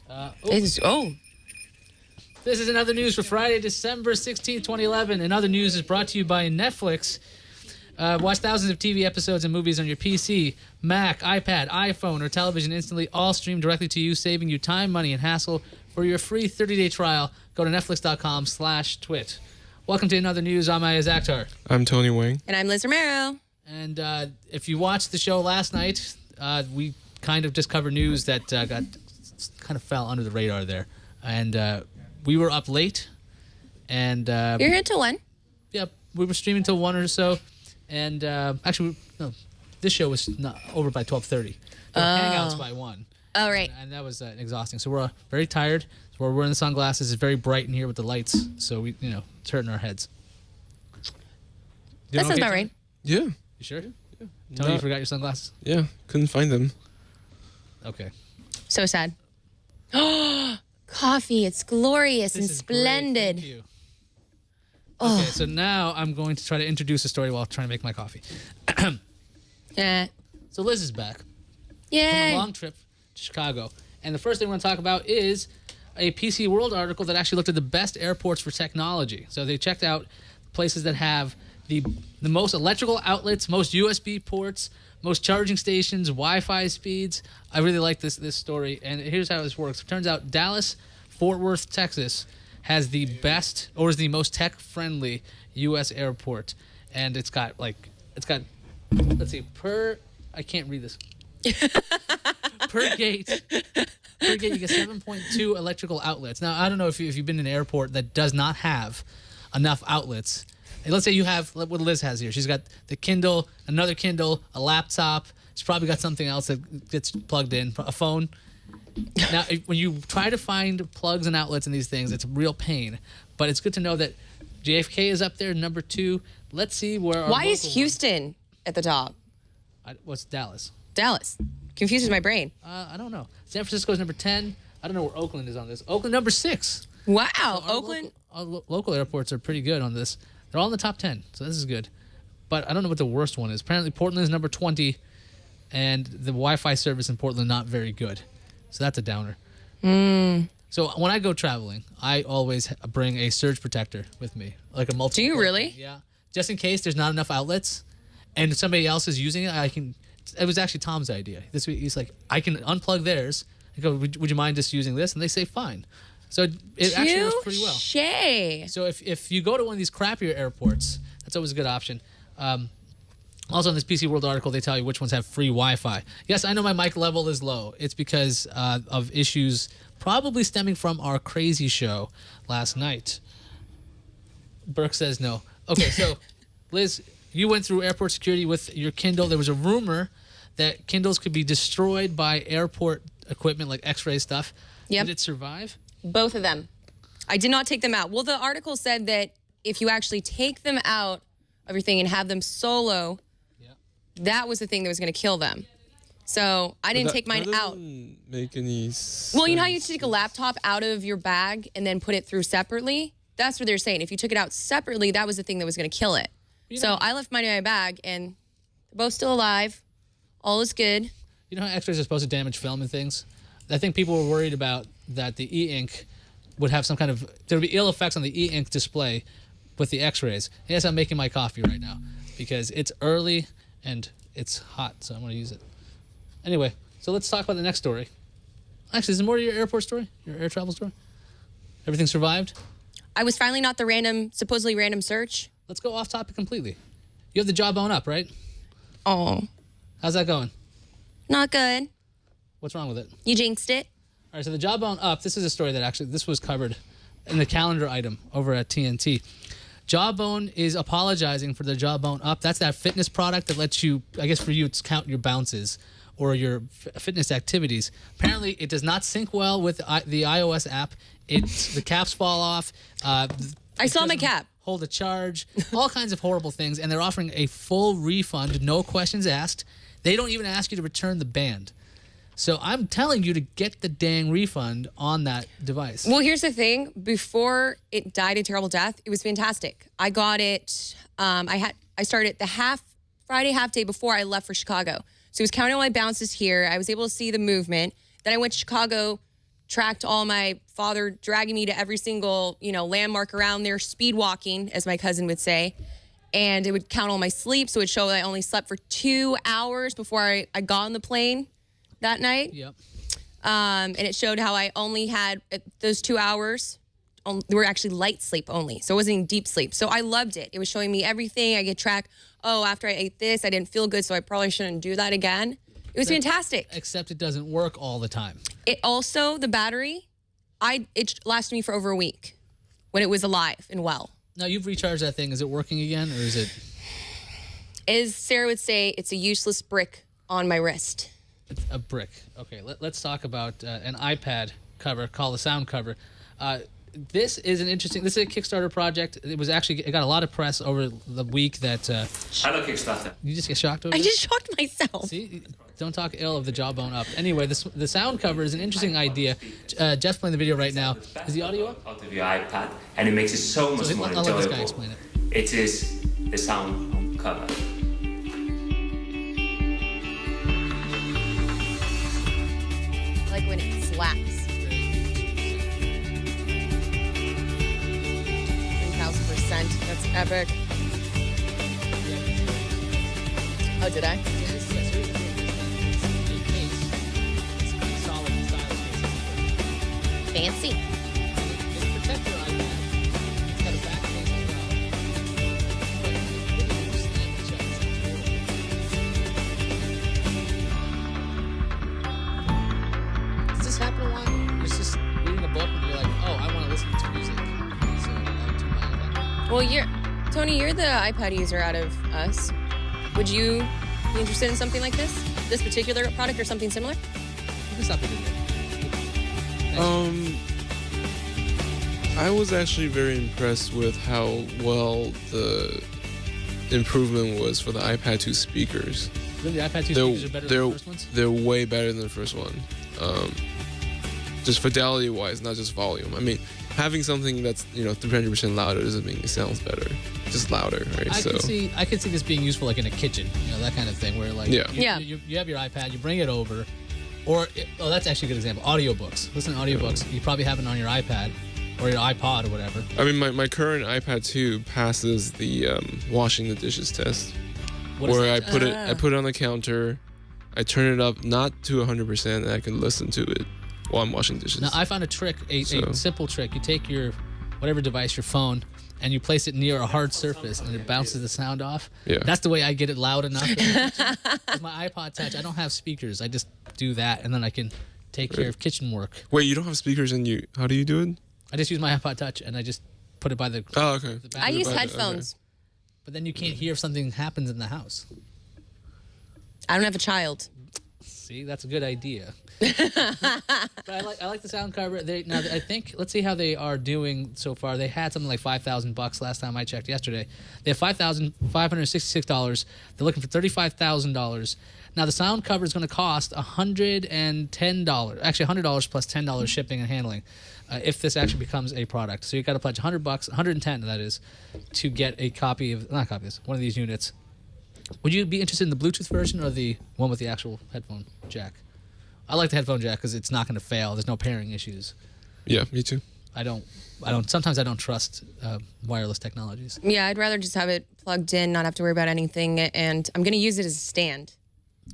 This is another news for Friday, December 16th, 2011. Another news is brought to you by Netflix. Watch thousands of TV episodes and movies on your PC, Mac, iPad, iPhone, or television instantly, all streamed directly to you, saving you time, money, and hassle. For your free 30-day trial, go to netflix.com/twit. Welcome to another news. I'm Iyaz Akhtar. I'm Tony Wang. And I'm Liz Romero. And if you watched the show last night, we kind of just covered news that kind of fell under the radar there. And we were up late. And you're here till 1? Yeah, we were streaming till 1 or so. And actually, no, this show was not over by 12:30. Hangouts by 1. Oh, right. And that was exhausting. So we're very tired. So we're wearing the sunglasses. It's very bright in here with the lights. So it's hurting our heads. That sounds about right. Yeah. You sure? Yeah. Tony, you forgot your sunglasses? Yeah, couldn't find them. Okay. So sad. Coffee. It's glorious and splendid. Thank you. Okay, so now I'm going to try to introduce a story while trying to make my coffee. Yeah. So Liz is back. Yay. From a long trip to Chicago. And the first thing we're going to talk about is a PC World article that actually looked at the best airports for technology. So they checked out places that have the most electrical outlets, most USB ports, most charging stations, Wi-Fi speeds. I really like this story. And here's how this works. It turns out Dallas, Fort Worth, Texas has the best or is the most tech-friendly U.S. airport. And let's see, I can't read this. per gate, you get 7.2 electrical outlets. Now, I don't know if you've been in an airport that does not have enough outlets. And let's say you have what Liz has here. She's got the Kindle, another Kindle, a laptop. She's probably got something else that gets plugged in, a phone. Now, when you try to find plugs and outlets in these things, it's a real pain. But it's good to know that JFK is up there, number 2. Let's see where our Why is Houston at the top? What's Dallas? Dallas. Confuses my brain. I don't know. San Francisco is number 10. I don't know where Oakland is on this. Oakland, number 6. Wow. So Oakland? Our local airports are pretty good on this. They're all in the top 10, so this is good. But I don't know what the worst one is. Apparently, Portland is number 20, and the Wi-Fi service in Portland not very good. So that's a downer. So when I go traveling, I always bring a surge protector with me, like a multiple. Do you really? Yeah. Just in case there's not enough outlets, and somebody else is using it, I can. It was actually Tom's idea. This week, he's like, I can unplug theirs. I go, would you mind just using this? And they say, fine. So it actually works pretty well. So if you go to one of these crappier airports, that's always a good option. Also, in this PC World article, they tell you which ones have free Wi-Fi. Yes, I know my mic level is low. It's because of issues probably stemming from our crazy show last night. Burke says no. Okay, so Liz, you went through airport security with your Kindle. There was a rumor that Kindles could be destroyed by airport equipment like X-ray stuff. Yep. Did it survive? Both of them. I did not take them out. Well, the article said that if you actually take them out of your thing and have them solo, that was the thing that was going to kill them. So I didn't take mine out. Make any sense. Well, you know how you take a laptop out of your bag and then put it through separately? That's what they're saying. If you took it out separately, that was the thing that was going to kill it. So I left mine in my bag, and they're both still alive. All is good. You know how X-rays are supposed to damage film and things? I think people were worried about that the e-ink would have some kind of... There would be ill effects on the e-ink display with the X-rays. Yes, I'm making my coffee right now because it's early and it's hot, so I'm going to use it. Anyway, so let's talk about the next story. Actually, is there more to your airport story? Your air travel story? Everything survived? I was finally not the supposedly random search. Let's go off topic completely. You have the Jawbone up, right? Oh. How's that going? Not good. What's wrong with it? You jinxed it. All right, so the Jawbone up, this is a story that actually, this was covered in the calendar item over at TNT. Jawbone is apologizing for the Jawbone up. That's that fitness product that lets you, I guess for you, it's count your bounces or your fitness activities. Apparently, it does not sync well with the iOS app. The caps fall off. I saw my cap. Hold a charge. All kinds of horrible things. And they're offering a full refund, no questions asked. They don't even ask you to return the band. So I'm telling you to get the dang refund on that device. Well, here's the thing. Before it died a terrible death, it was fantastic. I got it. I started the Friday half day before I left for Chicago. So it was counting all my bounces here. I was able to see the movement. Then I went to Chicago tracked all my father dragging me to every single, landmark around there, speed walking, as my cousin would say. And it would count all my sleep. So it would show that I only slept for 2 hours before I got on the plane that night. Yep. And it showed how I only had those 2 hours. They were actually light sleep only. So it wasn't even deep sleep. So I loved it. It was showing me everything. I could track, after I ate this, I didn't feel good, so I probably shouldn't do that again. It was fantastic. Except it doesn't work all the time. It also, the battery, it lasted me for over a week when it was alive and well. Now, you've recharged that thing. Is it working again, or is it? As Sarah would say, it's a useless brick on my wrist. It's a brick. Okay, let's talk about an iPad cover called the Sound Cover. This is an interesting. This is a Kickstarter project. It got a lot of press over the week. That Hello, Kickstarter. You just get shocked over. I that? just shocked myself. See, don't talk ill of the jawbone up. Anyway, the sound cover is an interesting idea. Jeff's playing the video right now. Is the audio up? Out of your iPad, and it makes it so much more I'll enjoyable. let this guy explain it. It is the sound cover. Like when it slaps. 1000%. That's epic. Oh, did I? Fancy. Does this happen a lot? You're just reading a book and you're like, oh, I want to listen to music. So I'll turn my iPad. Well, Tony, you're the iPad user out of us. Would you be interested in something like this? This particular product or something similar? You can stop the video. I was actually very impressed with how well the improvement was for the iPad 2 speakers. Really, the iPad 2 speakers are better than the first ones? They're way better than the first one. Just fidelity-wise, not just volume. I mean, having something that's 300% louder doesn't mean it sounds better. It's just louder, right? I could see this being useful like in a kitchen, that kind of thing, where like you have your iPad, you bring it over, that's actually a good example. Audiobooks. Listen to audiobooks. You probably have it on your iPad or your iPod or whatever. I mean, my current iPad 2 passes the washing the dishes test, where I put it on the counter, I turn it up not to 100%, and I can listen to it while I'm washing dishes. Now I found a trick, a simple trick. You take your whatever device, your phone, and you place it near a hard surface, and it bounces the sound off. Yeah. That's the way I get it loud enough. With my iPod Touch, I don't have speakers. I just do that, and then I can take care of kitchen work. Wait, you don't have speakers how do you do it? I just use my iPod Touch, and I just put it by the. Oh, okay. I use headphones. Okay. But then you can't hear if something happens in the house. I don't have a child. See, that's a good idea. But I like the sound cover. I think let's see how they are doing so far. They had something like $5,000 last time I checked yesterday. They have $5,566. They're looking for $35,000. Now the sound cover is going to cost $110. Actually, $100 plus $10 shipping and handling. If this actually becomes a product, so you got to pledge $100, $110 that is, to get a copy of one of these units. Would you be interested in the Bluetooth version or the one with the actual headphone jack? I like the headphone jack because it's not going to fail. There's no pairing issues. Yeah, me too. I don't. Sometimes I don't trust wireless technologies. Yeah, I'd rather just have it plugged in, not have to worry about anything, and I'm going to use it as a stand.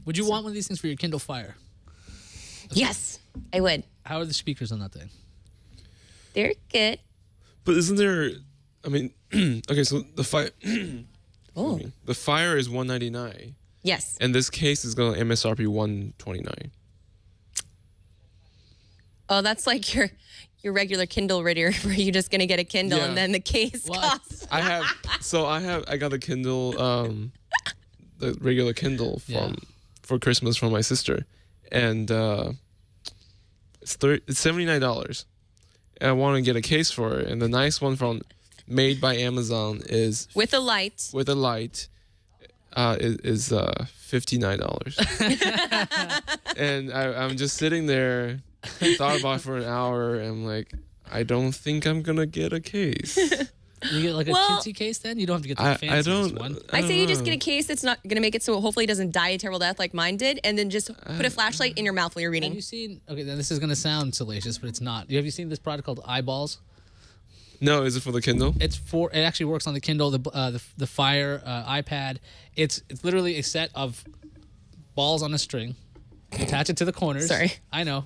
Would you want one of these things for your Kindle Fire? Yes, I would. How are the speakers on that thing? They're good. But isn't there? I mean, okay, so the Fire. Oh. The Fire is $199. Yes. And this case is going to MSRP $129. Oh, that's like your regular Kindle reader where you're just gonna get a Kindle and then the case costs. I got a Kindle, the regular Kindle for Christmas from my sister, and it's $79. And I want to get a case for it, and the nice one made by Amazon is with a light. With a light, is $59. And I'm just sitting there, thought about it for an hour, and I'm like, I don't think I'm gonna get a case. You get like a Well- chintzy case then? You don't have to get the I fanciest don't. one. I say you just know. get a case that's not going to make it so hopefully it doesn't die a terrible death like mine did, and then just put a flashlight in your mouth while you're Have reading. you seen, okay, then this is going to sound salacious, but it's not. Have you seen this product called Eyeballs? No, is it for the Kindle? It actually works on the Kindle, the Fire iPad. It's literally a set of balls on a string. You attach it to the corners. Sorry. I know.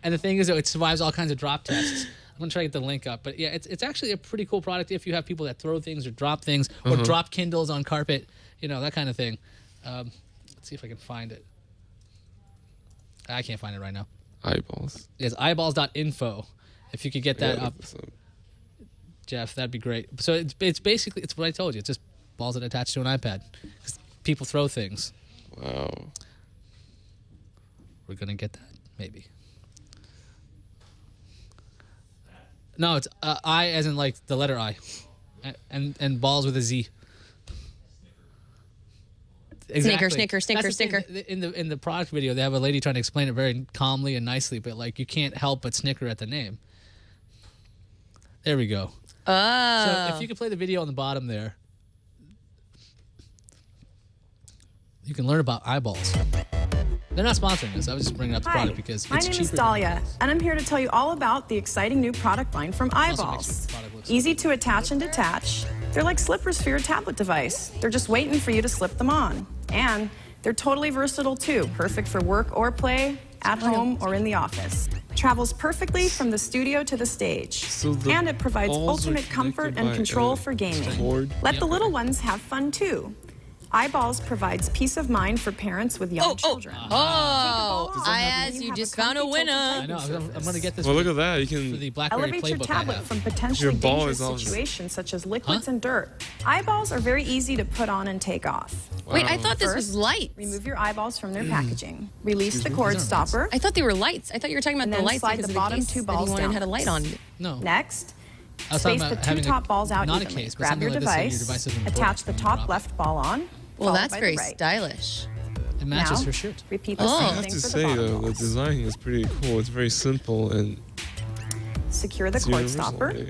And the thing is, it survives all kinds of drop tests. I'm gonna try to get the link up, but yeah, it's actually a pretty cool product if you have people that throw things or drop things or drop Kindles on carpet, that kind of thing. Let's see if I can find it. I can't find it right now. Eyeballs. It's eyeballs.info. If you could get that Yeah, up, so- Jeff, that'd be great. So it's basically what I told you. It's just balls that attach to an iPad. 'Cause people throw things. Wow. We're gonna get that maybe. No, it's I as in like the letter I, and balls with a Z. Exactly. Snicker, snicker, That's the thing. snicker. In the product video, they have a lady trying to explain it very calmly and nicely, but like you can't help but snicker at the name. There we go. Oh. So if you could play the video on the bottom there, you can learn about eyeballs. They're not sponsoring us. I was just bringing up the Hi, product because my it's name cheaper is than Dahlia, eyeballs. and I'm here to tell you all about the exciting new product line from Also makes Eyeballs. the product look Easy to attach and detach. They're like slippers for your tablet device. They're just waiting for you to slip them on. And they're totally versatile too, perfect for work or play, at home or in the office. Travels perfectly from the studio to the stage. So the And it provides balls are ultimate comfort connected and by control a for gaming. cord? Let the little ones have fun too. Eyeballs provides peace of mind for parents with young children. Oh, Take a ball Iyaz, off. you have just a found a comfy tilted winner. I typing know. I'm surface. going to get this Well, for look at that. You for the can. BlackBerry Elevate your playbook I tablet have. from potentially Your ball dangerous is all- situations such as liquids and dirt. Eyeballs are very easy to put on and take off. Wait, I thought this was First, lights. Remove your eyeballs from their packaging. Release the cord stopper. I thought they were lights. I thought you were talking about And the then lights slide because the of bottom case two that balls you wanted had a light on. No. Next, I was talking space the about two having top balls out not a evenly. case, but Grab something your like this so your device, device doesn't break attach the when you top drop it. left ball on. Well, followed that's by the very right. stylish. It matches Now, her shirt. repeat the Oh. same I have thing to for the say bottom though, the balls. design is pretty cool. It's very simple and Secure the it's cord universal. stopper.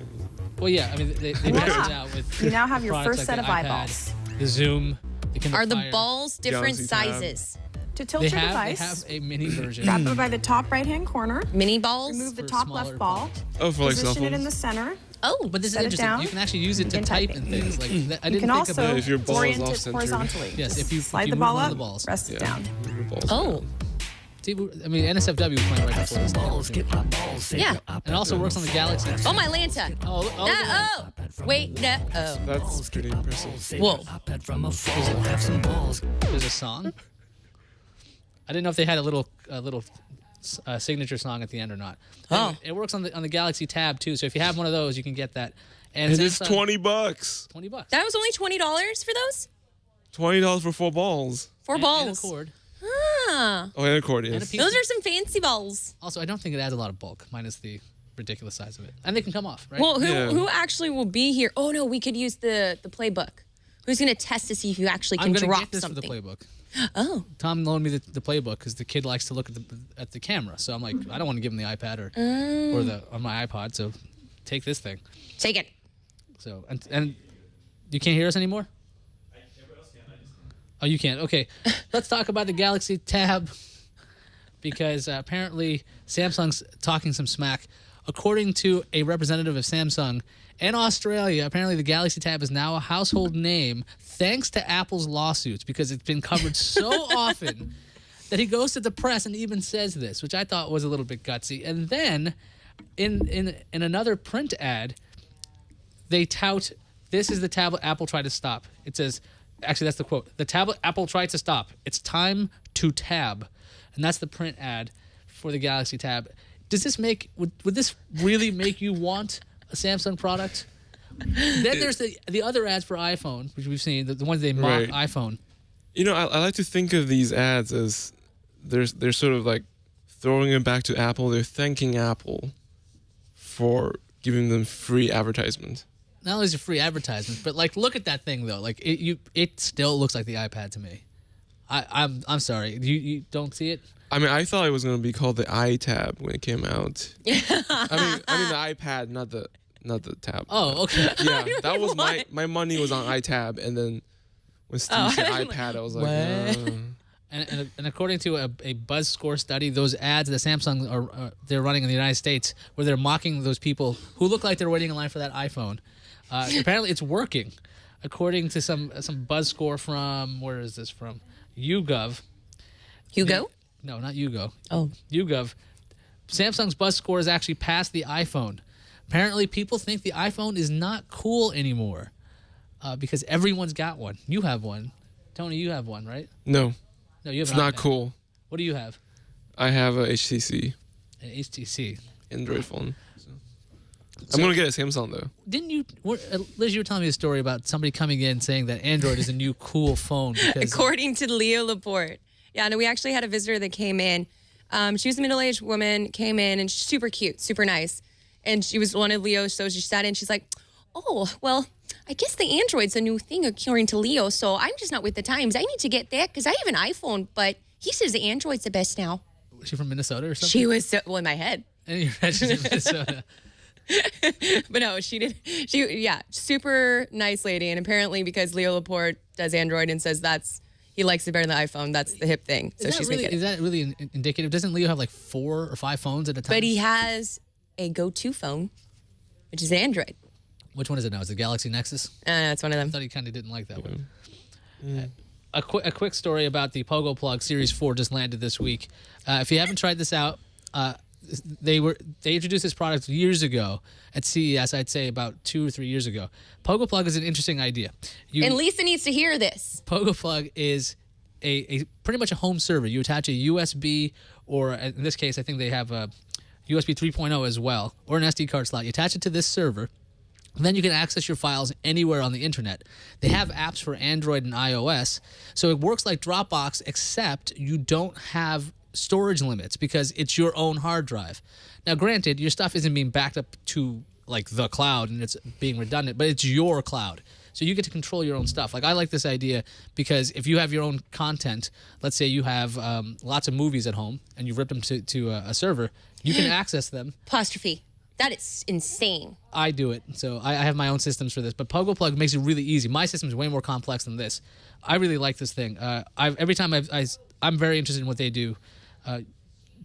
Well, yeah, I mean, they Voila. match it out with You now have your products first like set the of iPad, eyeballs. the Zoom, the Kindle Are the Fire. balls different Galaxy Tab. sizes? To tilt They your have device, a mini version. grab it by the top right-hand corner. Mini balls? Remove the For top smaller left ball. balls. Oh, for like cell Position it in the phones. center. Oh, But this is Set it interesting. down, You can actually use it to begin type typing. and things like that. I You didn't can think also about. if your ball is orient it off-centered. horizontally. Yes, if you slide if you the move ball one of up, the balls. rest it down. Your balls Oh. down. See, I mean, NSFW was playing right before this. yeah. And it also works on the Galaxy. Oh, my Lanta. Oh, look at that. Oh, wait, no. Oh. That's pretty impressive. Whoa. There's a song. I didn't know if they had a little signature song at the end or not. Oh. It works on the Galaxy Tab too. So if you have one of those, you can get that. And it's Samsung- $20. $20. That was only $20 for those? $20 for 4 balls. Four And a balls. cord. Ah. Oh, and a cord, And a yes. piece. Those are some fancy balls. Also, I don't think it adds a lot of bulk, minus the ridiculous size of it. And they can come off, right? Well, Yeah. who actually will be here? Oh, no, we could use the playbook. Who's going to test to see if you actually I'm can gonna drop get this something? for the playbook. Oh. Tom loaned me the playbook because the kid likes to look at the camera. So I'm like, I don't want to give him the iPad or on my iPod. So take this thing. Take it. So and you can't hear us anymore? Oh, you can't. Okay, let's talk about the Galaxy Tab because apparently Samsung's talking some smack. According to a representative of Samsung in Australia, apparently the Galaxy Tab is now a household name thanks to Apple's lawsuits because it's been covered so often that he goes to the press and even says this, which I thought was a little bit gutsy. And then in another print ad, they tout, this is the tablet Apple tried to stop. It says, actually that's the quote, the tablet Apple tried to stop. It's time to tab. And that's the print ad for the Galaxy Tab. Does this would this really make you want a Samsung product? Then there's the other ads for iPhone, which we've seen, the ones they mock Right. iPhone. You know, I like to think of these ads as they're sort of like throwing it back to Apple. They're thanking Apple for giving them free advertisement. Not only is it free advertisement, but like look at that thing though. Like it still looks like the iPad to me. I'm sorry. You don't see it? I mean, I thought it was going to be called the iTab when it came out. I mean the iPad, not the not the tab. Oh, okay. Yeah, that was What? my money was on iTab, and then when Steve said iPad, I was like, And according to a Buzz Score study, those ads that Samsung they're running in the United States, where they're mocking those people who look like they're waiting in line for that iPhone, apparently it's working. According to some Buzz Score from, where is this from? YouGov. Hugo? No, not YouGov. Oh. YouGov. Samsung's Buzz Score has actually passed the iPhone. Apparently, people think the iPhone is not cool anymore because everyone's got one. You have one. Tony, you have one, right? no, No, you have it's an not iPad. cool. What do you have? I have a HTC An HTC. Android phone. I'm gonna get a Samsung though. Didn't you, Liz, you were telling me a story about somebody coming in saying that Android is a new cool phone. Because According to Leo Laporte. Yeah, no, we actually had a visitor that came in. She was a middle-aged woman, came in, and she's super cute, super nice. And she was one of Leo's, so she sat in. She's like, oh, well, I guess the Android's a new thing according to Leo, so I'm just not with the times. I need to get that because I have an iPhone, but he says the Android's the best now. Was she from Minnesota or something? She was, well, in my head. And you're she's in Minnesota. But no, she did. Yeah, super nice lady. And apparently because Leo Laporte does Android and says he likes it better than the iPhone, that's the hip thing. So she's really, making is that really indicative? Doesn't Leo have like 4 or 5 phones at a time? But he has a go-to phone, which is Android. Which one is it now? Is it Galaxy Nexus? That's one of I them. thought he kind of didn't like that one. A quick story about the Pogo Plug Series 4 just landed this week. If you haven't tried this out, they introduced this product years ago at CES. I'd say about 2 or 3 years ago. Pogo Plug is an interesting idea. And Lisa needs to hear this. Pogo Plug is a pretty much a home server. You attach a USB, or in this case, I think they have a USB 3.0 as well, or an SD card slot. You attach it to this server. Then you can access your files anywhere on the internet. They have apps for Android and iOS, so it works like Dropbox, except you don't have storage limits because it's your own hard drive. Now, granted, your stuff isn't being backed up to like the cloud and it's being redundant, but it's your cloud. So you get to control your own stuff. Like, I like this idea because if you have your own content, let's say you have lots of movies at home and you've ripped them to a server, you can access them. Apostrophe. That is insane. I do it. So I have my own systems for this. But Pogo Plug makes it really easy. My system is way more complex than this. I really like this thing. Every time I'm very interested in what they do.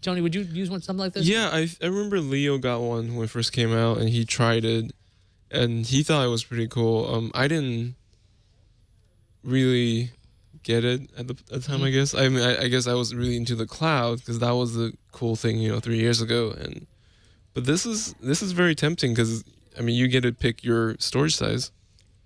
Tony, would you use something like this? Yeah, I remember Leo got one when it first came out, and he tried it, and he thought it was pretty cool. I didn't really get it at the time, I guess. I mean, I guess I was really into the cloud because that was the cool thing, 3 years ago. But this is very tempting because I mean, you get to pick your storage size.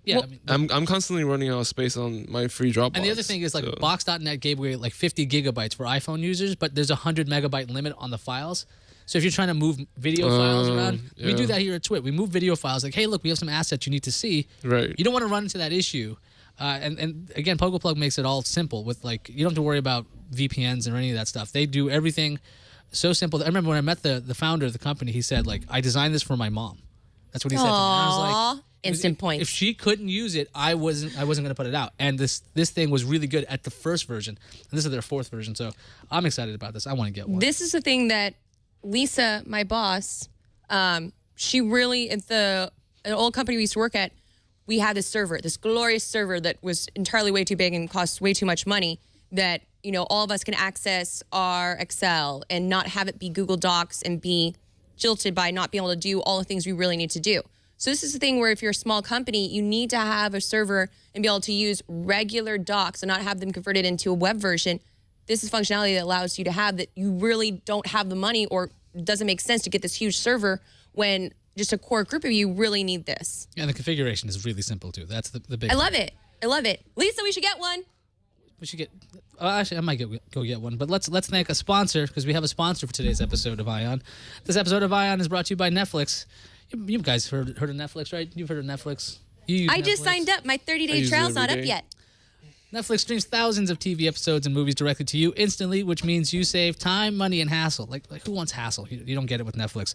Yeah, Well, I mean, I'm constantly running out of space on my free Dropbox. and the other thing is like so- Box.net gave away like 50 gigabytes for iPhone users, but there's a 100 megabyte limit on the files. So if you're trying to move video files around, we yeah. do that here at TWiT. We move video files like, hey, look, we have some assets you need to see. Right. You don't want to run into that issue. And again, Pogo Plug makes it all simple with like, you don't have to worry about VPNs or any of that stuff. They do everything so simple. I remember when I met the founder of the company, he said like, I designed this for my mom. That's what he said to me. And I was Aw. like, Instant points. If she couldn't use it, I wasn't going to put it out. And this thing was really good at the first version, and this is their 4th version. So I'm excited about this. I want to get one. This is the thing that Lisa, my boss, she really, at an old company we used to work at, we had this server, this glorious server that was entirely way too big and cost way too much money that, all of us can access our Excel and not have it be Google Docs and be jilted by not being able to do all the things we really need to do. So this is the thing where if you're a small company, you need to have a server and be able to use regular docs and not have them converted into a web version. This is functionality that allows you to have that you really don't have the money or it doesn't make sense to get this huge server when just a core group of you really need this. And the configuration is really simple too. That's the big. I love it. I love it. Lisa, we should get one. We should get. Actually, I might go get one. But let's thank a sponsor because we have a sponsor for today's episode of Ion. This episode of Ion is brought to you by Netflix. You guys heard of Netflix, right? You've heard of Netflix. You use I just Netflix? signed up. My 30-day use it trial's every not up day. yet. Netflix streams thousands of TV episodes and movies directly to you instantly, which means you save time, money, and hassle. Like who wants hassle? You don't get it with Netflix.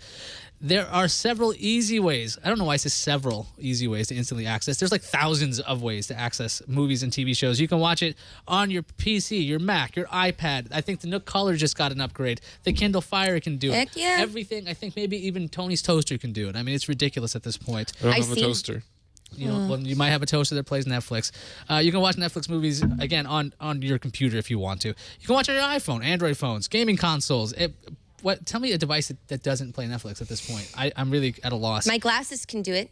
There are several easy ways. I don't know why I say several easy ways to instantly access. There's like thousands of ways to access movies and TV shows. You can watch it on your PC, your Mac, your iPad. I think the Nook Color just got an upgrade. The Kindle Fire can do Heck it. yeah. Everything. I think maybe even Tony's toaster can do it. I mean, it's ridiculous at this point. I don't I have a see- toaster. You know, well, you might have a toaster that plays Netflix. You can watch Netflix movies again on your computer if you want to. You can watch on your iPhone, Android phones, gaming consoles. Tell me a device that doesn't play Netflix at this point. I'm really at a loss. My glasses can do it.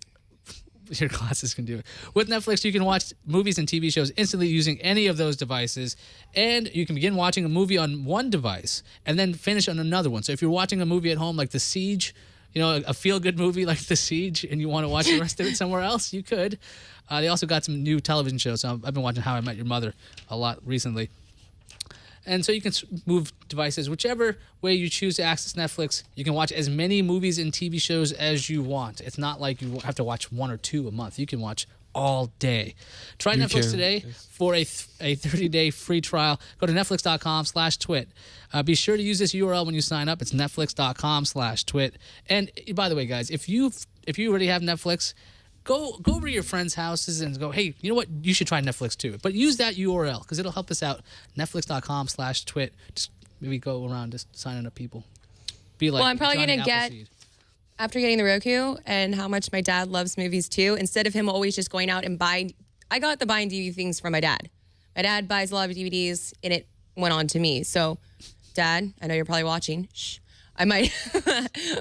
Your glasses can do it. With Netflix, you can watch movies and TV shows instantly using any of those devices, and you can begin watching a movie on one device and then finish on another one. So if you're watching a movie at home like The Siege, you know, a feel-good movie like The Siege, and you want to watch the rest of it somewhere else, you could. They also got some new television shows. So I've been watching How I Met Your Mother a lot recently. And so you can move devices whichever way you choose to access Netflix. You can watch as many movies and TV shows as you want. It's not like you have to watch 1 or 2 a month. You can watch all day. Try Netflix today for a 30-day free trial. Go to netflix.com/twit. Be sure to use this URL when you sign up. It's netflix.com/twit. And by the way, guys, if you already have Netflix, go over to your friends' houses and go, hey, you know what? You should try Netflix too. But use that URL because it'll help us out. Netflix.com/twit. Just maybe go around just signing up people. Be like, Well, I'm probably Johnny gonna get- Appleseed. After getting the Roku and how much my dad loves movies too, instead of him always just going out and buying, I got the buying DVD things from my dad. My dad buys a lot of DVDs, and it went on to me. So, Dad, I know you're probably watching. Shh. I might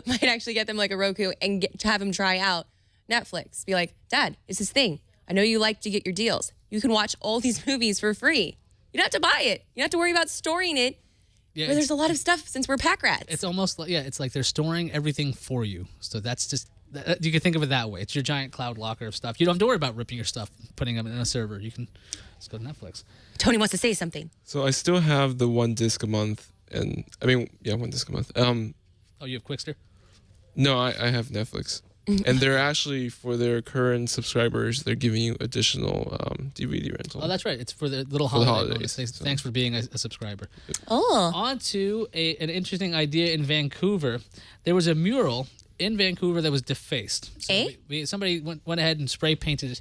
might actually get them like a Roku and have him try out Netflix. Be like, Dad, it's this thing. I know you like to get your deals. You can watch all these movies for free. You don't have to buy it. You don't have to worry about storing it. Yeah, Where there's a lot of stuff since we're pack rats. It's almost like, it's like they're storing everything for you. So that's just, you can think of it that way. It's your giant cloud locker of stuff. You don't have to worry about ripping your stuff, putting them in a server. You can just go to Netflix. Tony wants to say something. So I still have the 1 disc a month, and 1 disc a month. Oh, you have Quickster? No, I have Netflix, and they're actually, for their current subscribers, they're giving you additional DVD rental. Oh, that's right. It's for the little For the holiday holidays, bonus. so. Thanks for being a subscriber. Oh. On to an interesting idea in Vancouver. There was a mural in Vancouver that was defaced. So somebody went ahead and spray painted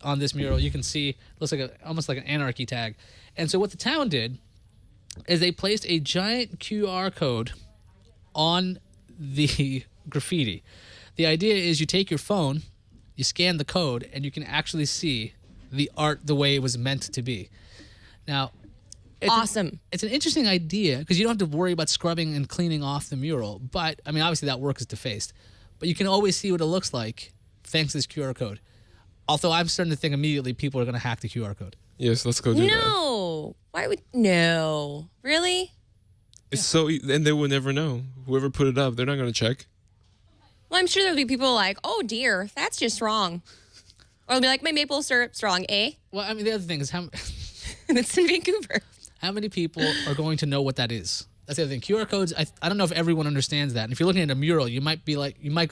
on this mural. You can see, it looks like almost like an anarchy tag. And so what the town did is they placed a giant QR code on the graffiti. The idea is you take your phone, you scan the code, and you can actually see the art the way it was meant to be. Now, Awesome. it's an interesting idea because you don't have to worry about scrubbing and cleaning off the mural. But, I mean, obviously that work is defaced. But you can always see what it looks like thanks to this QR code. Although I'm starting to think immediately people are going to hack the QR code. Yes, let's go do that. No. Why would no? Really? It's and they will never know. Whoever put it up, they're not going to check. Well, I'm sure there'll be people like, oh dear, that's just wrong. Or they'll be like, my maple syrup's wrong, eh? Well, I mean, the other thing is It's in Vancouver. how many people are going to know what that is? That's the other thing. QR codes, I don't know if everyone understands that. And if you're looking at a mural, you might go,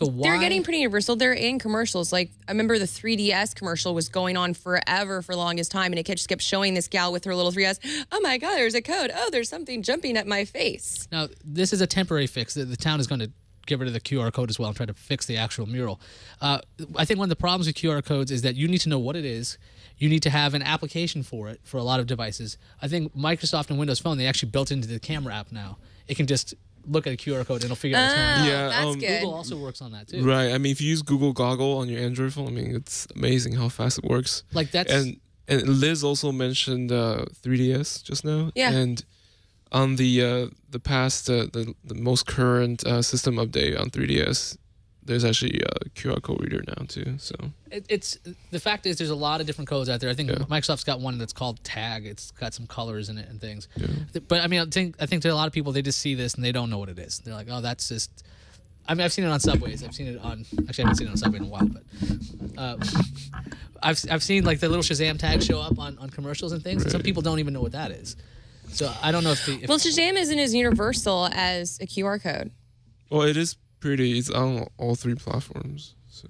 why? They're getting pretty universal. They're in commercials. Like, I remember the 3DS commercial was going on forever for the longest time, and it just kept showing this gal with her little 3DS. Oh my God, there's a code. Oh, there's something jumping at my face. Now, this is a temporary fix. The town is going to get rid of the QR code as well and try to fix the actual mural. I think one of the problems with QR codes is that you need to know what it is. You need to have an application for it for a lot of devices. I think Microsoft and Windows Phone, they actually built into the camera app now. It can just look at a QR code and it'll figure out what's going on. Yeah, That's good. Google also works on that too. Right. I mean, if you use Google Goggle on your Android phone, I mean, it's amazing how fast it works. Like that's And Liz also mentioned 3DS just now. Yeah. And on the past, the most current system update on 3DS, there's actually a QR code reader now too. So it's the fact is there's a lot of different codes out there. I think Yeah. Microsoft's got one that's called Tag. It's got some colors in it and things. But I mean, I think to a lot of people they just see this and they don't know what it is. They're like, oh, that's just. I mean, I've seen it on subways. I've seen it on. Actually, I haven't seen it on subway in a while, but I've seen like the little Shazam tags show up on commercials and things. And some people don't even know what that is. So I don't know if Well, Shazam isn't as universal as a QR code. well, it is pretty. It's on all 3 platforms. So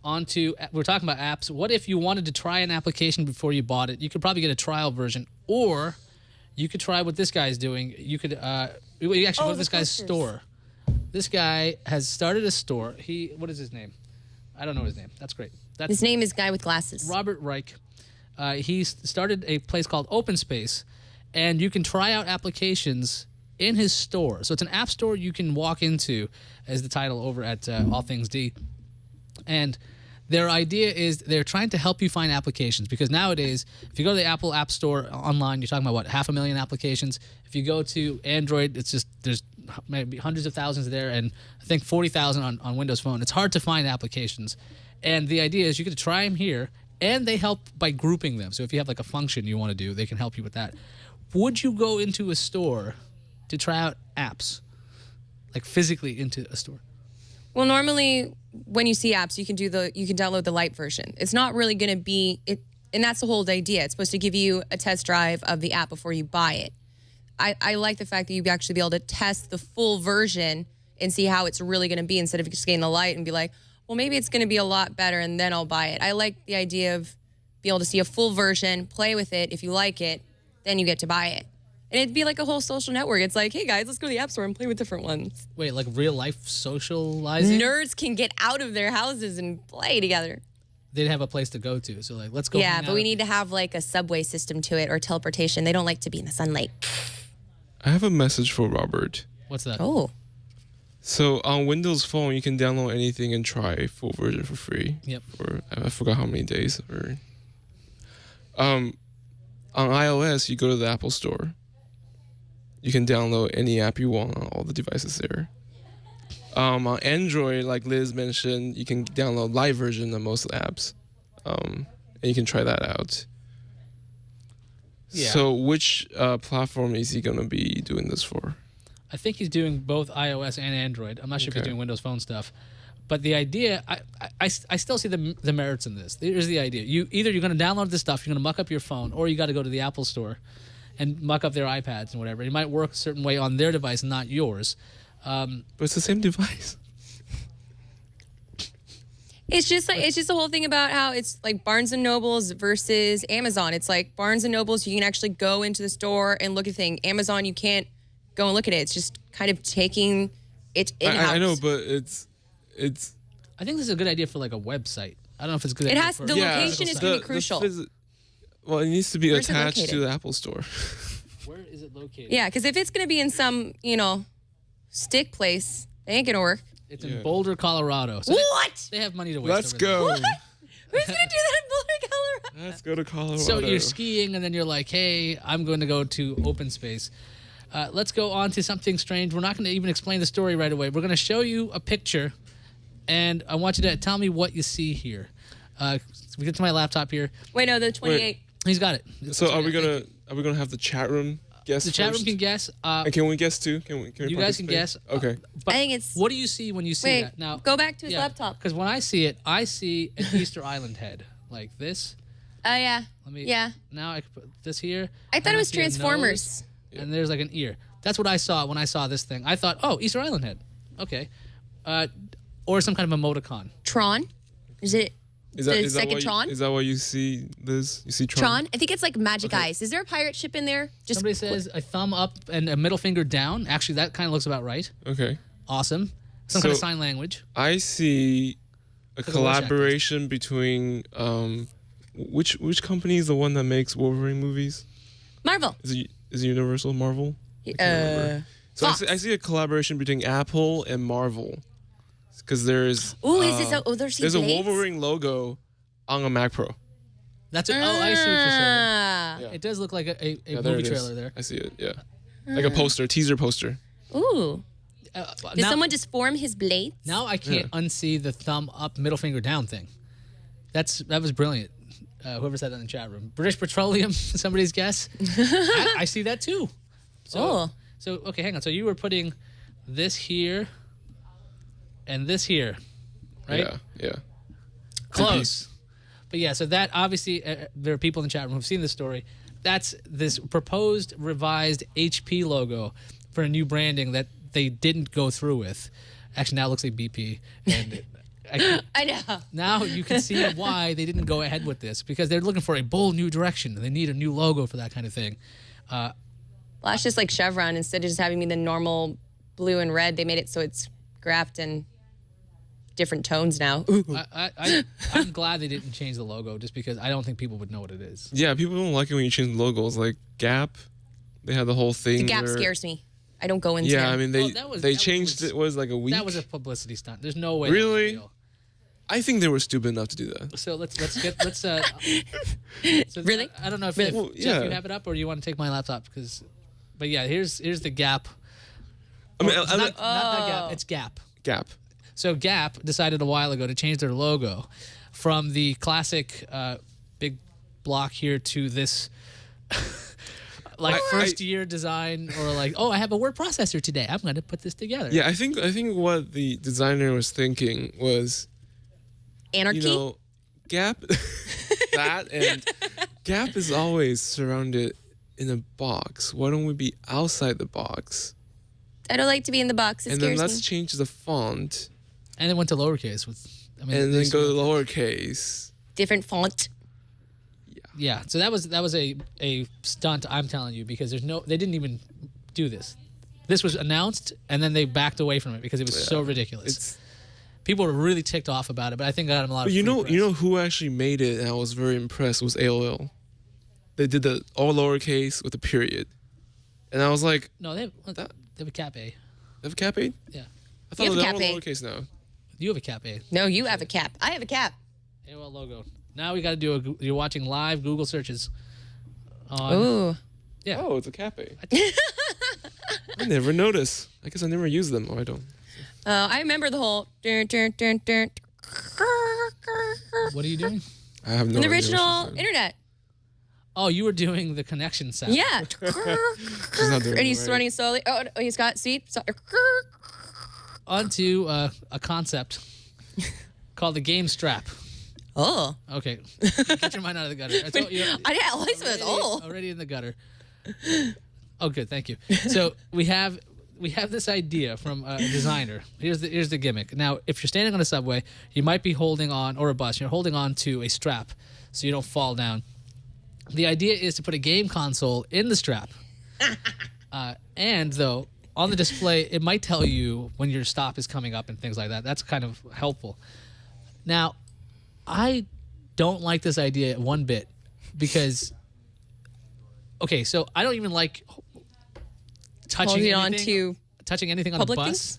we're talking about apps. What if you wanted to try an application before you bought it? You could probably get a trial version, or you could try what this guy's doing. You could you actually go to this guy's store. This guy has started a store. What is his name? I don't know his name. That's great. His name is Guy with Glasses. Robert Reich. He started a place called Open Space, and you can try out applications in his store. So it's an app store you can walk into, as the title over at All Things D. And their idea is they're trying to help you find applications, because nowadays, if you go to the Apple App Store online, you're talking about, 500,000 applications. If you go to Android, it's just there's maybe hundreds of thousands there, and I think 40,000 on Windows Phone. It's hard to find applications. And the idea is you get to try them here, and they help by grouping them. So if you have like a function you want to do, they can help you with that. Would you go into a store to try out apps, like physically into a store? Well, normally when you see apps, you can download the light version. It's not really going to be it, and that's the whole idea. It's supposed to give you a test drive of the app before you buy it. I like the fact that you'd actually be able to test the full version and see how it's really going to be, instead of just getting the light and be like, well, maybe it's going to be a lot better and then I'll buy it. I like the idea of being able to see a full version, play with it. If you like it, then you get to buy it. And it'd be like a whole social network. It's like, hey, guys, let's go to the App Store and play with different ones. Wait, like real-life socializing? Nerds can get out of their houses and play together. They'd have a place to go to. So, like, let's go. Yeah, but we need to have, like, a subway system to it, or teleportation. They don't like to be in the sunlight. I have a message for Robert. What's that? Oh. So on Windows Phone, you can download anything and try a full version for free. Yep. For I forgot how many days. On iOS, you go to the Apple Store. You can download any app you want on all the devices there. On Android, like Liz mentioned, you can download live version of most apps, and you can try that out. Yeah. So which platform is he going to be doing this for? I think he's doing both iOS and Android. I'm not sure if he's Okay. doing Windows Phone stuff. But the idea, I still see the merits in this. Here's the idea. You're going to download this stuff, you're going to muck up your phone, or you got to go to the Apple Store and muck up their iPads and whatever. It might work a certain way on their device, not yours. But it's the same device. It's just the whole thing about how it's like Barnes and Nobles versus Amazon. It's like Barnes and Nobles, you can actually go into the store and look at things. Amazon, you can't go and look at it. It's just kind of taking it in-house. I know, but it's. I think this is a good idea for like a website. I don't know if it's a good. It idea has for the location is going to be crucial. Well, it needs to be Where's it attached to located? the Apple Store. Where is it located? Yeah, because if it's going to be in some, stick place, it ain't going to work. It's in Boulder, Colorado. So What? They have money to waste. Let's over there. go. Who's going to do that in Boulder, Colorado? Let's go to Colorado. So you're skiing, and then you're like, hey, I'm going to go to open space. Let's go on to something strange. We're not going to even explain the story right away. We're going to show you a picture, and I want you to tell me what you see here. We get to my laptop here. Wait, no, the 28. He's got it. So are we gonna have the chat room guess? The chat room first? can guess. And can we guess too? Can we You guys can participate? guess. Okay. But I think it's- What do you see when you see Wait, that? Now go back to his laptop. Because when I see it, I see an Easter Island head like this. Oh, yeah. Let me. Yeah. Now I can put this here. I thought and it was see a nose, Transformers. and there's like an ear. That's what I saw when I saw this thing. I thought, oh, Easter Island head. Okay. Or some kind of emoticon. Tron? Is it the second what Tron? Is that what you see, Liz? You see Tron? Tron? I think it's like Magic Eyes. Is there a pirate ship in there? Just Somebody says a thumb up and a middle finger down. Actually, that kind of looks about right. Okay. Awesome. Some kind of So- sign language. I see a a voice collaboration between which company is the one that makes Wolverine movies? Marvel. Is it Universal Marvel? I can't remember. So Fox. I see a collaboration between Apple and Marvel, because there's Ooh, is this there's a Wolverine logo on a Mac Pro. That's it. Oh, I see what you're saying. Ah. Yeah. It does look like a Yeah, movie it is. trailer there. I see it. Yeah, like a poster, teaser poster. Ooh. Did Now, someone deform his blades? now I can't unsee the thumb up, middle finger down thing. That was brilliant. Whoever said that in the chat room. British Petroleum, somebody's guess. I see that too. Oh. So okay, hang on. So you were putting this here and this here, right? Yeah. Close. But yeah, so that obviously there are people in the chat room who've seen this story. That's this proposed revised HP logo for a new branding that they didn't go through with. Actually, now it looks like BP. And I know. Now you can see why they didn't go ahead with this, because they're looking for a bold new direction. And they need a new logo for that kind of thing. Well, that's just like Chevron. Instead of just having me the normal blue and red, they made it so it's graphed in different tones now. I'm glad they didn't change the logo, just because I don't think people would know what it is. Yeah, people don't like it when you change logos. Like Gap, they had the whole thing. The Gap where, scares me. I don't go into Yeah, them. I mean they changed it. Was like a week. That was a publicity stunt. There's no way. Really? That was real. I think they were stupid enough to do that. So let's so Really? I don't know if, Really? if Well, Jeff, yeah. you have it up, or you want to take my laptop, but yeah, here's the Gap. I mean, It's not that Gap. It's Gap. Gap. So Gap decided a while ago to change their logo from the classic big block here to this first year design, or like, oh, I have a word processor today, I'm going to put this together. Yeah, I think what the designer was thinking was, Anarchy? you know, Gap, that and Gap is always surrounded in a box. Why don't we be outside the box? I don't like to be in the box. It And then scares let's me. change the font, And it went to lowercase and and then go to lowercase. Different font. Yeah, so that was a stunt, I'm telling you, because they didn't even do this. This was announced, and then they backed away from it because it was so ridiculous. People were really ticked off about it, but I think I got them a lot of But free press. you know who actually made it, and I was very impressed, was AOL. They did the all lowercase with a period, and I was like, No, they have a Cap A. they have a cap A? Yeah. I thought You have a they were all cap A. lowercase now. You have a Cap A. No, you have a cap. I have a cap. AOL logo. Now we got to do you're watching live Google searches. On, Ooh. Yeah. Oh, it's a cap A. I never noticed. I guess I never use them. Oh, I don't. I remember the whole. What are you doing? I have no In the idea what original she's doing. internet. Oh, you were doing the connection sound. Yeah. She's not doing And it he's right. running slowly. Oh, no, he's got sweep. Onto a concept called the game strap. Oh. Okay. Get your mind out of the gutter. I told you. I didn't always was oh. Already in the gutter. Oh, good. Thank you. So we have this idea from a designer. Here's the gimmick. Now, if you're standing on a subway, you might be holding on, or a bus, you're holding on to a strap so you don't fall down. The idea is to put a game console in the strap. And though on the display, it might tell you when your stop is coming up and things like that. That's kind of helpful. Now, I don't like this idea one bit because, okay, so I don't even like touching Holding on anything on a public bus. things?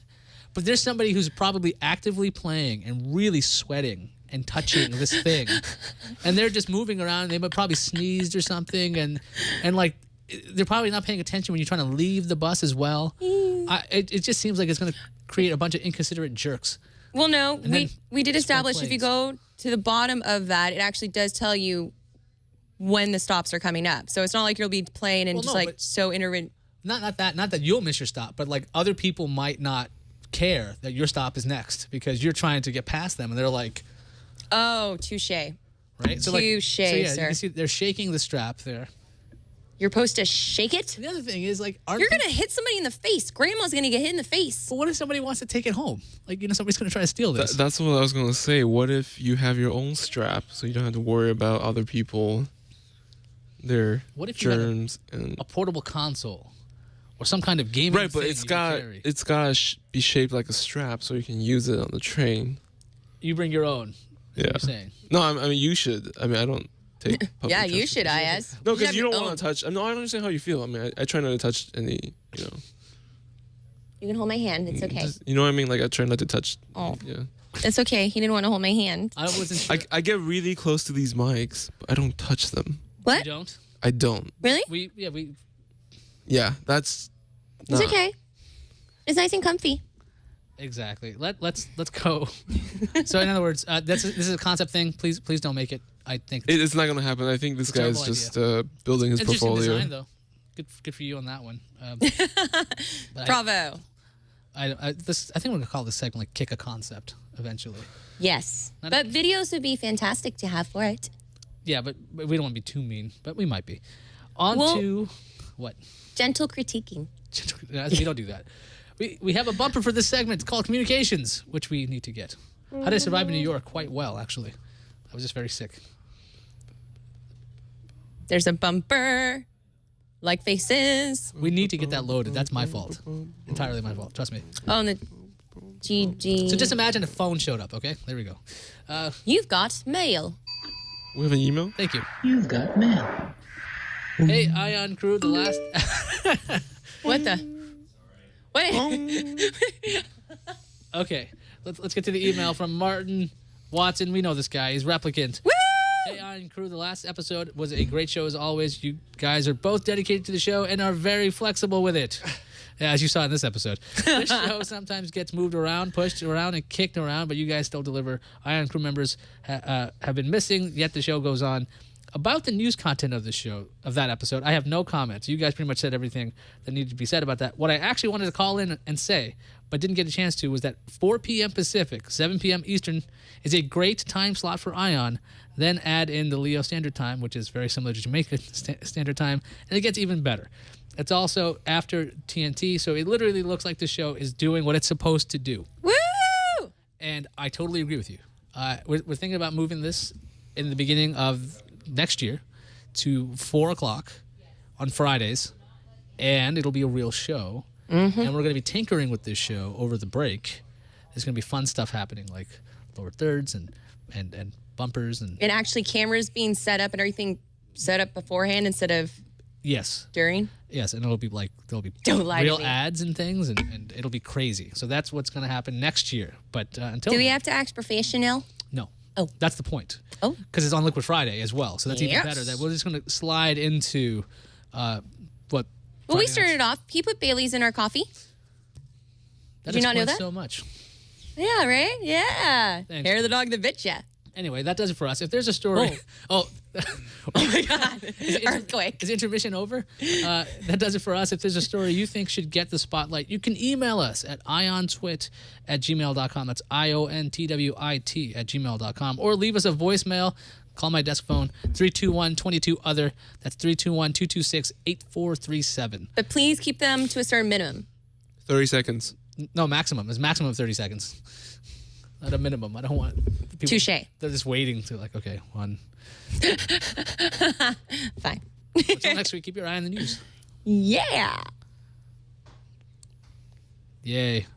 But there's somebody who's probably actively playing and really sweating and touching this thing, and they're just moving around. They might probably sneezed or something, and like they're probably not paying attention when you're trying to leave the bus as well. It just seems like it's going to create a bunch of inconsiderate jerks. Well, no, then we did establish if you planes. go to the bottom of that, it actually does tell you when the stops are coming up. So it's not like you'll be playing and Well, just no, like but- so intermittent. Not that you'll miss your stop, but like other people might not care that your stop is next because you're trying to get past them, and they're like, Oh, touche. right? Touche, yeah, you sir. can see they're shaking the strap there. You're supposed to shake it? The other thing is like, aren't You're people- going to hit somebody in the face. Grandma's going to get hit in the face. But what if somebody wants to take it home? Like, somebody's going to try to steal this. That's what I was gonna say. What if you have your own strap, so you don't have to worry about other people, their What if you had germs and a portable console or some kind of gaming right? But thing it's you can got carry. it's got to be shaped like a strap, so you can use it on the train. You bring your own. is what Yeah. You're saying. No, I mean you should. I mean I don't take. public Yeah, you should, transportation. Iyaz. No, You should because have you your don't own. want to touch. I don't understand how you feel. I mean, I try not to touch any. You know, You can hold my hand. It's okay. you know what I mean. Like I try not to touch. Oh. Yeah. It's okay. He didn't want to hold my hand. I wasn't sure. I get really close to these mics, but I don't touch them. You What? don't? I don't. Really? We Yeah, that's. It's nah. okay. It's nice and comfy. exactly. Let's go. So in other words, this is a concept thing. Please don't make it. I think It's not gonna happen. I think this It's a guy's terrible just building his interesting portfolio. design though. Good for you on that one. But Bravo. I think we're gonna call this segment like "Kick a Concept" eventually. Yes. Not- But videos would be fantastic to have for it. Yeah, but we don't want to be too mean, but we might be. On Well- to what? Gentle critiquing. We don't do that. We have a bumper for this segment called Communications, which we need to get. How did I survive in New York? Quite well, actually. I was just very sick. There's a bumper. Like faces. We need to get that loaded. That's my fault. Entirely my fault. Trust me. Oh, and the GG. So just imagine a phone showed up, okay? There we go. You've got mail. We have an email. Thank you. You've got mail. Hey, Ion crew, the last... What the? Wait. Okay, let's get to the email from Martin Watson. We know this guy. He's Replicant. Woo! Hey, Ion crew, the last episode was a great show as always. You guys are both dedicated to the show and are very flexible with it. Yeah, as you saw in this episode. This show sometimes gets moved around, pushed around, and kicked around, but you guys still deliver. Ion crew members have been missing, yet the show goes on. About the news content of the show, of that episode, I have no comments. You guys pretty much said everything that needed to be said about that. What I actually wanted to call in and say, but didn't get a chance to, was that 4 p.m. Pacific, 7 p.m. Eastern is a great time slot for Ion. Then add in the Leo Standard Time, which is very similar to Jamaica Standard Time, and it gets even better. It's also after TNT, so it literally looks like the show is doing what it's supposed to do. Woo! And I totally agree with you. We're thinking about moving this in the beginning of next year to 4 o'clock on Fridays, and it'll be a real show. Mm-hmm. And we're going to be tinkering with this show over the break. There's going to be fun stuff happening, like lower thirds and bumpers and actually cameras being set up and everything set up beforehand instead of during. Yes, and it'll be like there'll be Don't lie to real me. ads and things, and it'll be crazy. So that's what's going to happen next year. But until Do we then, have to act professional? no. Oh. That's the point. Oh. Because it's on Liquid Friday as well, so that's even Yes. better. That we're just going to slide into what. Well, Friday we started nights. off. He put Bailey's in our coffee. That Did you not know explains that? So much. Yeah, right? Yeah. Thanks. Hair of the dog that bit ya. Anyway, that does it for us. If there's a story, Oh my God. Earthquake. Is intermission over? That does it for us. If there's a story you think should get the spotlight, you can email us at iontwit@gmail.com. That's IONTWIT@gmail.com. Or leave us a voicemail. Call my desk phone, 321-22-OTHER. That's 321-226-8437. But please keep them to a certain minimum. 30 seconds. No, maximum. It's maximum of 30 seconds. Not a minimum. I don't want people. Touche. They're just waiting to like, okay, one. Fine. Until next week, keep your eye on the news. Yeah. Yay.